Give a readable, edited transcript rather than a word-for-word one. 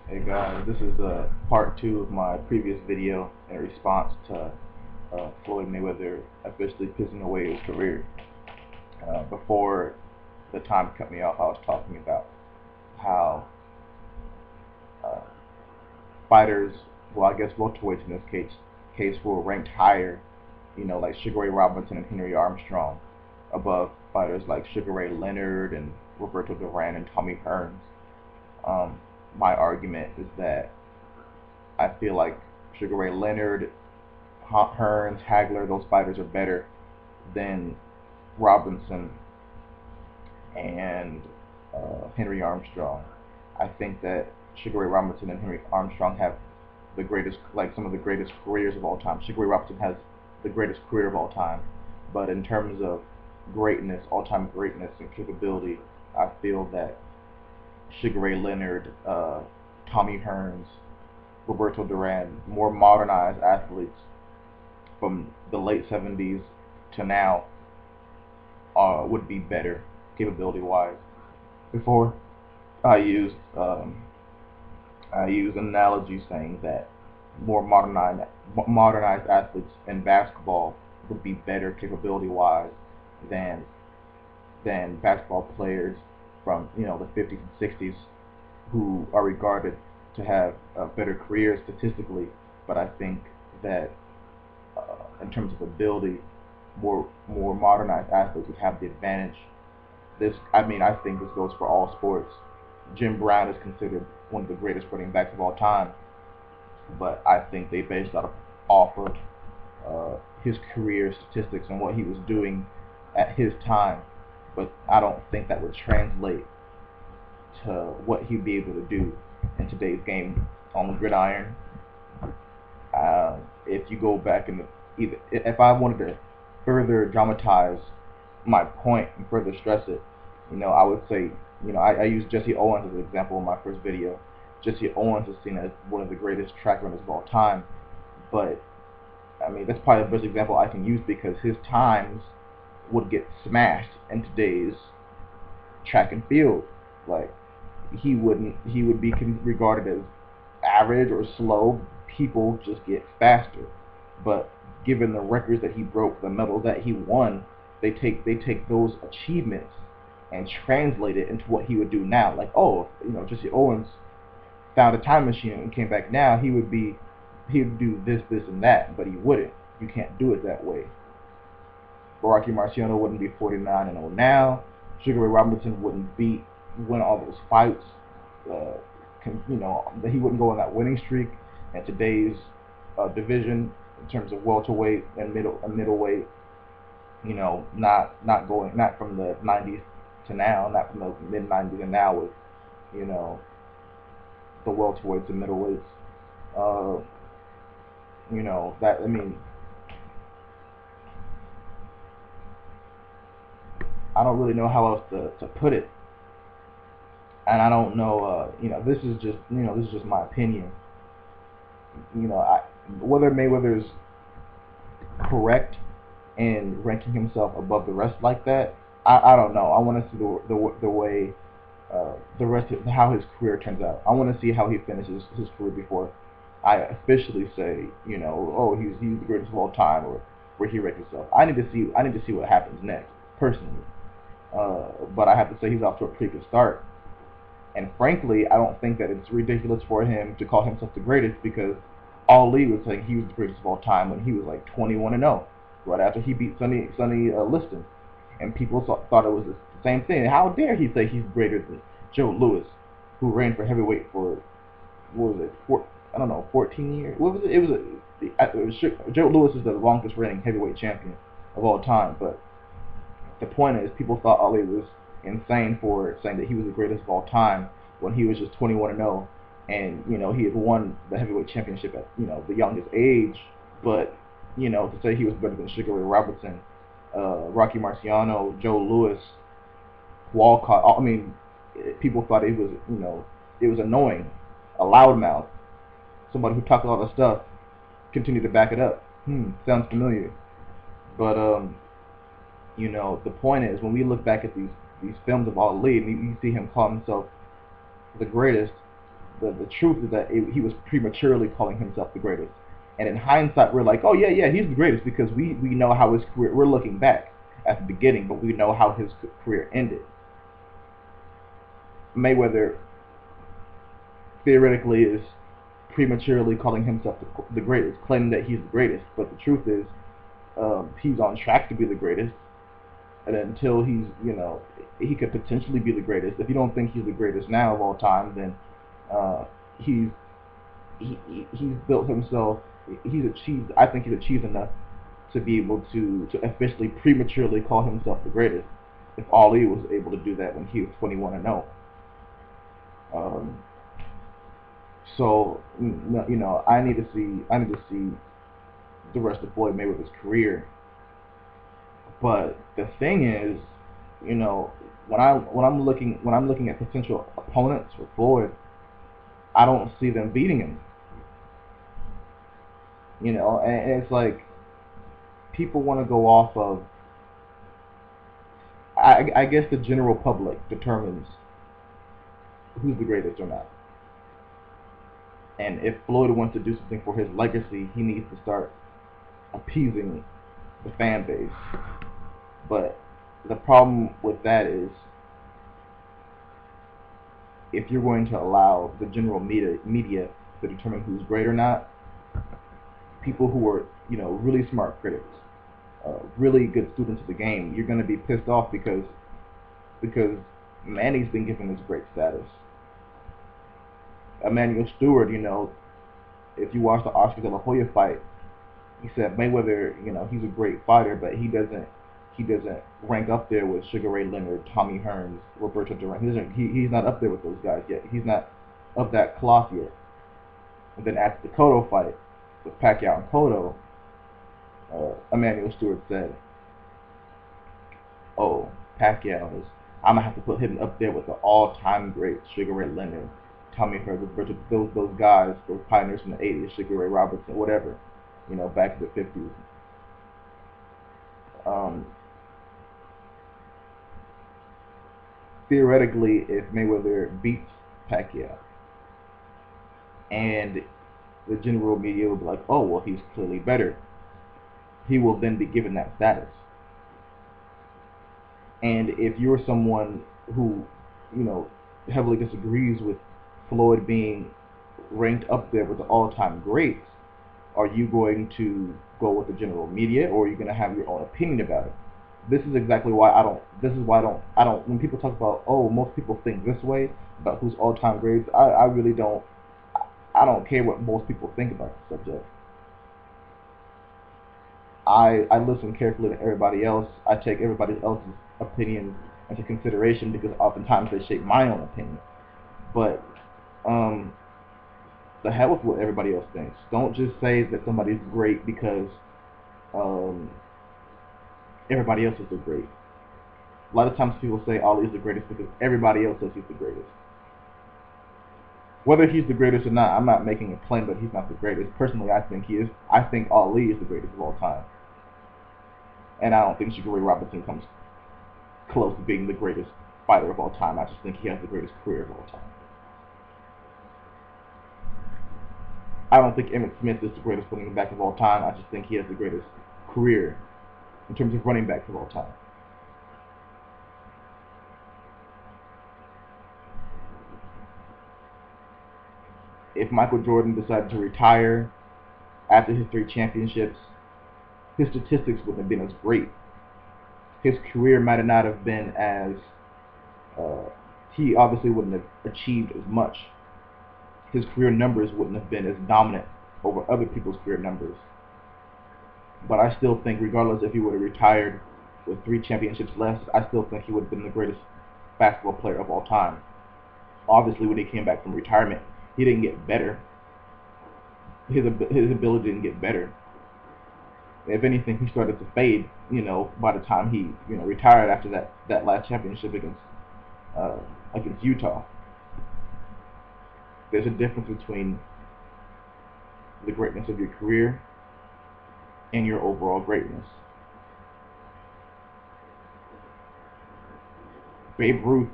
Hey guys, this is part two of my previous video in response to Floyd Mayweather officially pissing away his career. Before the time cut me off, I was talking about how uh, fighters, well, I guess welterweights in this case were ranked higher, like Sugar Ray Robinson and Henry Armstrong, above fighters like Sugar Ray Leonard and Roberto Duran and Tommy Hearns. Um, my argument is that I feel like Sugar Ray Leonard, Hearns, Hagler, those fighters are better than Robinson and Henry Armstrong. I think that Sugar Ray Robinson and Henry Armstrong have the greatest, like some of the greatest careers of all time. Sugar Ray Robinson has the greatest career of all time, but in terms of greatness, all-time greatness and capability, I feel that Sugar Ray Leonard, Tommy Hearns, Roberto Duran, more modernized athletes from the late 70s to now would be better capability wise. Before I used I used an analogy saying that more modernized athletes in basketball would be better capability wise than basketball players from the 50s and 60s who are regarded to have better careers statistically. But I think that in terms of ability, more modernized athletes would have the advantage. I think this goes for all sports. Jim Brown is considered one of the greatest running backs of all time, but I think they based that off of his career statistics and what he was doing at his time. But I don't think that would translate to what he'd be able to do in today's game on the gridiron. If you go back and if I wanted to further dramatize my point and further stress it, I would say, I used Jesse Owens as an example in my first video. Jesse Owens is seen as one of the greatest track runners of all time, but I mean that's probably the best example I can use because his times would get smashed in today's track and field. Like he would be regarded as average or slow. People just get faster. But given the records that he broke, the medals that he won, they take those achievements and translate it into what he would do now. Like, oh, Jesse Owens found a time machine and came back now, he would do this, this, and that, but he wouldn't. You can't do it that way. Rocky Marciano wouldn't be 49-0 now. Sugar Ray Robinson wouldn't win all those fights. Uh, he wouldn't go on that winning streak in today's division in terms of welterweight and middleweight. Not from the 90s to now, not from the mid 90s and now with you know the welterweights and middleweights. Uh, that I mean I don't really know how else to put it, and I don't know. This is just my opinion. Whether Mayweather's correct in ranking himself above the rest like that, I don't know. I want to see the way the rest of how his career turns out. I want to see how he finishes his career before I officially say, oh, he's the greatest of all time or where he ranks himself. I need to see what happens next personally. But I have to say he's off to a pretty good start. And frankly, I don't think that it's ridiculous for him to call himself the greatest because Ali was saying he was the greatest of all time when he was like 21-0, right after he beat Sonny Liston, and people thought it was the same thing. How dare he say he's greater than Joe Louis, who reigned for heavyweight for what was it? I don't know, 14 years. What was it? Joe Louis is the longest reigning heavyweight champion of all time, but the point is, people thought Ali was insane for saying that he was the greatest of all time when he was just 21-0, and he had won the heavyweight championship at the youngest age. But to say he was better than Sugar Ray Robinson, Rocky Marciano, Joe Louis, Walcott. I mean, people thought it was annoying, a loudmouth, somebody who talked a lot of stuff, continued to back it up. Sounds familiar. But the point is, when we look back at these films of Ali, and you see him call himself the greatest, the truth is that he was prematurely calling himself the greatest. And in hindsight, we're like, oh yeah, he's the greatest because we know how his career. We're looking back at the beginning, but we know how his career ended. Mayweather theoretically is prematurely calling himself the greatest, claiming that he's the greatest. But the truth is, he's on track to be the greatest. And until he could potentially be the greatest. If you don't think he's the greatest now of all time, then he's he's built himself. He's achieved. I think he's achieved enough to be able to officially prematurely call himself the greatest. If Ali was able to do that when he was 21-0. So I need to see the rest of Floyd Mayweather's career. But the thing is, when I'm looking at potential opponents for Floyd, I don't see them beating him. And it's like people want to go off of. I guess the general public determines who's the greatest or not. And if Floyd wants to do something for his legacy, he needs to start appeasing the fan base. But the problem with that is, if you're going to allow the general media to determine who's great or not, people who are really smart critics, really good students of the game, you're going to be pissed off because Manny's been given this great status. Emmanuel Stewart, if you watch the Oscar De La Hoya fight, he said Mayweather, he's a great fighter, but he doesn't rank up there with Sugar Ray Leonard, Tommy Hearns, Roberto Duran. He's not up there with those guys yet. He's not of that cloth yet. And then after the Cotto fight with Pacquiao and Cotto, Emmanuel Stewart said, "Oh, Pacquiao I'm gonna have to put him up there with the all-time greats, Sugar Ray Leonard, Tommy Hearns, Roberto, those guys, those pioneers from the '80s, Sugar Ray Robertson, whatever, back in the '50s." Theoretically, if Mayweather beats Pacquiao, and the general media will be like, "Oh, well, he's clearly better," he will then be given that status. And if you're someone who, heavily disagrees with Floyd being ranked up there with the all-time greats, are you going to go with the general media, or are you going to have your own opinion about it? This is exactly why I don't. This is why I don't. When people talk about, oh, most people think this way about who's all-time greats, I really don't. I don't care what most people think about the subject. I listen carefully to everybody else. I take everybody else's opinion into consideration because oftentimes they shape my own opinion. But the hell with what everybody else thinks. Don't just say that somebody's great because everybody else is the great. A lot of times people say Ali's the greatest because everybody else says he's the greatest. Whether he's the greatest or not, I'm not making a claim that he's not the greatest. Personally, I think he is. I think Ali is the greatest of all time. And I don't think Sugar Ray Robinson comes close to being the greatest fighter of all time. I just think he has the greatest career of all time. I don't think Emmitt Smith is the greatest running back of all time. I just think he has the greatest career in terms of running backs of all time. If Michael Jordan decided to retire after his 3 championships, his statistics wouldn't have been as great. His career might not have been as, he obviously wouldn't have achieved as much. His career numbers wouldn't have been as dominant over other people's career numbers. But I still think, regardless if he would have retired with 3 championships less, I still think he would have been the greatest basketball player of all time. Obviously, when he came back from retirement, he didn't get better. His ability didn't get better. If anything, he started to fade, by the time he, retired after that last championship against Utah. There's a difference between the greatness of your career and your overall greatness. Babe Ruth